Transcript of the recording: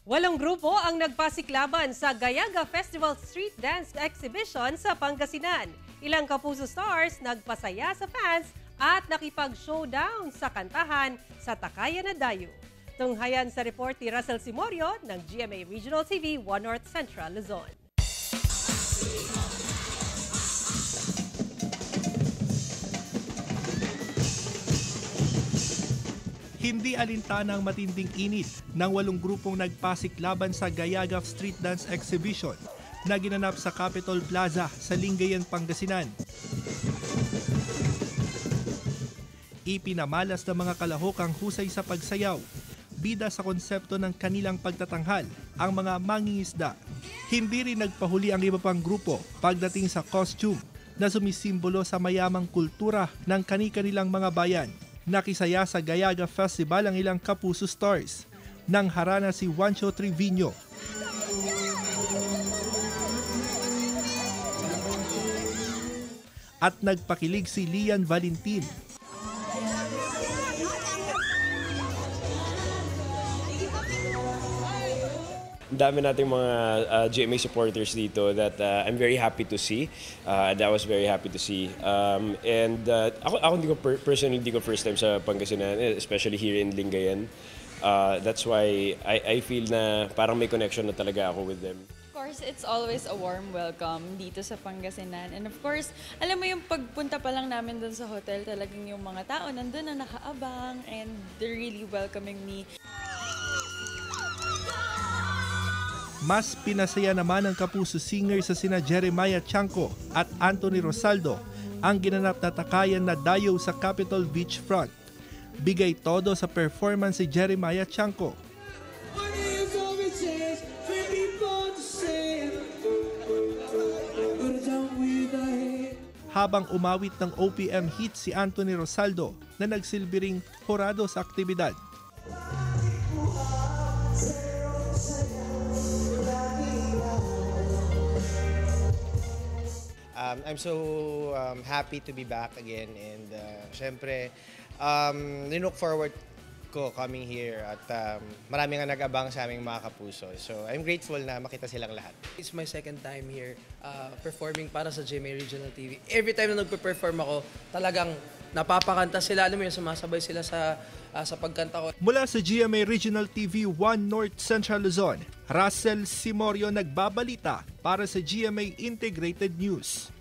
Walong grupo ang nagpasiklaban sa Gayaga Festival Street Dance Exhibition sa Pangasinan. Ilang Kapuso stars nagpasaya sa fans at nakipag-showdown sa kantahan sa Takayan na Dayo. Tunghayan sa report ni Russell Simorio ng GMA Regional TV 1 North Central Luzon. Hindi alintana ang matinding init ng walong grupong nagpasiklaban sa Gayaga Street Dance Exhibition na ginanap sa Capitol Plaza sa Lingayen, Pangasinan. Ipinamalas ng mga kalahok ang husay sa pagsayaw. Bida sa konsepto ng kanilang pagtatanghal ang mga mangingisda. Hindi rin nagpahuli ang iba pang grupo pagdating sa costume na sumisimbolo sa mayamang kultura ng kani-kanilang mga bayan. Nakisaya sa Gayaga Festival ang ilang Kapuso stars. Nang harana si Juancho Trevino. At nagpakilig si Lian Valentin. Dami nating mga GMA supporters dito that I'm very happy to see. That was very happy to see. Ako personally hindi ko first time sa Pangasinan, especially here in Lingayen. That's why I feel na parang may connection na talaga ako with them. Of course, it's always a warm welcome dito sa Pangasinan. And of course, alam mo yung pagpunta pa lang namin dun sa hotel, talagang yung mga tao nandun na nakaabang and they're really welcoming me. Mas pinasaya naman ng Kapuso singer sa sina Jeremiah Chanco at Anthony Rosaldo ang ginanap na Takayan na Dayo sa Capitol Beachfront. Bigay todo sa performance si Jeremiah Chanco. Habang umawit ng OPM hit si Anthony Rosaldo na nagsilbi ring hurado sa aktibidad. I'm so happy to be back again and syempre look forward ko coming here at marami nga nag-abang sa aming mga kapuso. So I'm grateful na makita silang lahat. It's my second time here performing para sa GMA Regional TV. Every time na nagpe-perform ako, talagang napapakanta sila. Alam mo yun, sumasabay sila sa pagkanta ko. Mula sa GMA Regional TV 1 North Central Luzon, Russell Simorio nagbabalita para sa GMA Integrated News.